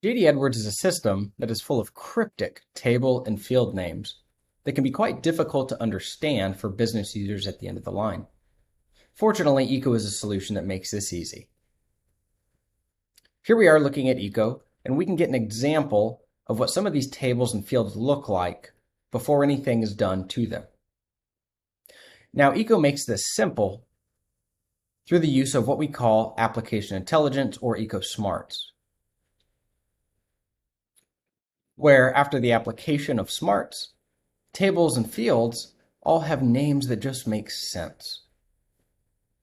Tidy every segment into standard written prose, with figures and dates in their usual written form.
JD Edwards is a system that is full of cryptic table and field names that can be quite difficult to understand for business users at the end of the line. Fortunately, eyko is a solution that makes this easy. Here we are looking at eyko, and we can get an example of what some of these tables and fields look like before anything is done to them. Now, eyko makes this simple through the use of what we call application intelligence, or eyko smarts, where after the application of smarts, tables and fields all have names that just make sense.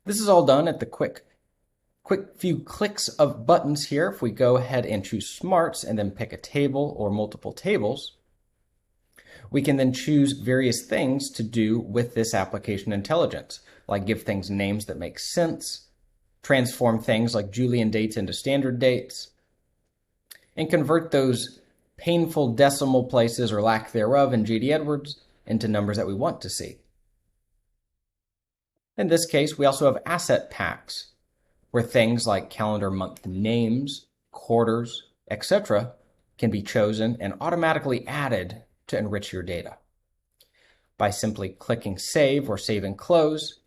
This is all done at the quick few clicks of buttons here. If we go ahead and choose smarts and then pick a table or multiple tables, we can then choose various things to do with this application intelligence, like give things names that make sense, transform things like Julian dates into standard dates, and convert those painful decimal places or lack thereof in JD Edwards into numbers that we want to see. In this case, we also have asset packs, where things like calendar month names, quarters, etc. can be chosen and automatically added to enrich your data. By simply clicking Save or Save and Close,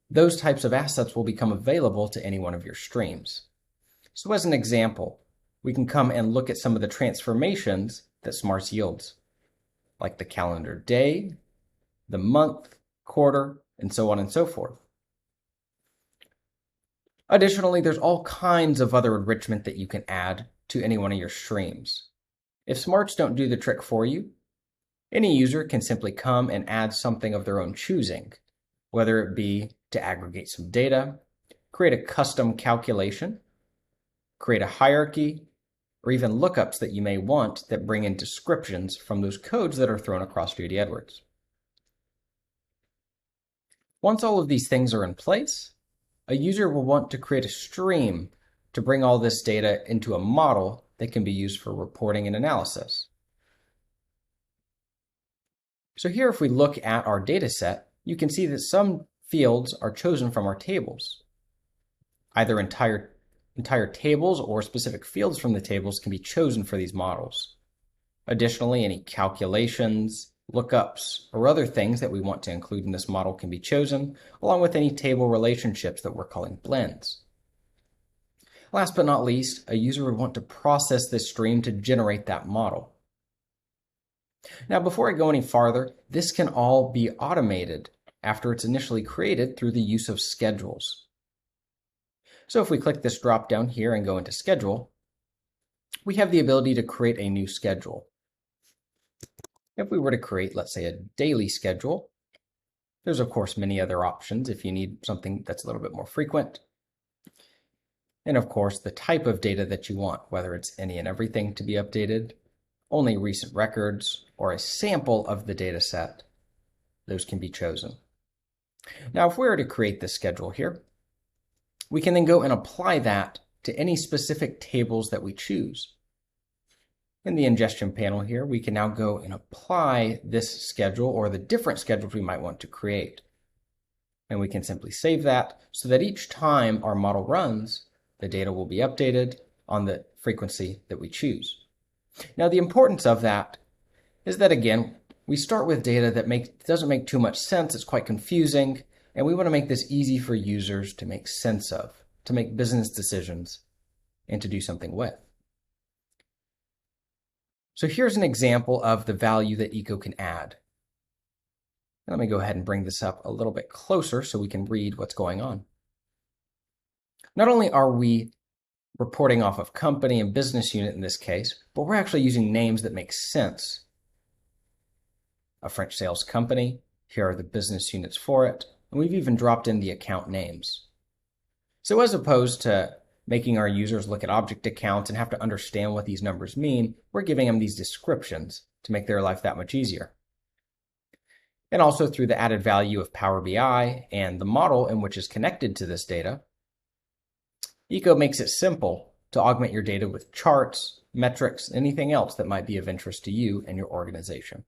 those types of assets will become available to any one of your streams. So as an example, we can come and look at some of the transformations that Smarts yields, like the calendar day, the month, quarter, and so on and so forth. Additionally, there's all kinds of other enrichment that you can add to any one of your streams. If Smarts don't do the trick for you, any user can simply come and add something of their own choosing, whether it be to aggregate some data, create a custom calculation, create a hierarchy, or even lookups that you may want that bring in descriptions from those codes that are thrown across JD Edwards. Once all of these things are in place, a user will want to create a stream to bring all this data into a model that can be used for reporting and analysis. So here, if we look at our data set, you can see that some fields are chosen from our tables. Either entire tables or specific fields from the tables can be chosen for these models. Additionally, any calculations, lookups, or other things that we want to include in this model can be chosen, along with any table relationships that we're calling blends. Last but not least, a user would want to process this stream to generate that model. Now, before I go any farther, this can all be automated after it's initially created through the use of schedules. So if we click this drop down here and go into schedule, we have the ability to create a new schedule. If we were to create, let's say, a daily schedule, there's of course many other options if you need something that's a little bit more frequent. And of course, the type of data that you want, whether it's any and everything to be updated, only recent records, or a sample of the data set, those can be chosen. Now, if we were to create this schedule here, we can then go and apply that to any specific tables that we choose. In the ingestion panel here, we can now go and apply this schedule or the different schedules we might want to create. And we can simply save that so that each time our model runs, the data will be updated on the frequency that we choose. Now, the importance of that is that, again, we start with data that doesn't make too much sense. It's quite confusing, and we want to make this easy for users to make sense of, to make business decisions, and to do something with. So here's an example of the value that eyko can add. Let me go ahead and bring this up a little bit closer so we can read what's going on. Not only are we reporting off of company and business unit in this case, but we're actually using names that make sense. A French sales company, here are the business units for it, and we've even dropped in the account names. So as opposed to making our users look at object accounts and have to understand what these numbers mean, we're giving them these descriptions to make their life that much easier. And also through the added value of Power BI and the model in which is connected to this data, eyko makes it simple to augment your data with charts, metrics, anything else that might be of interest to you and your organization.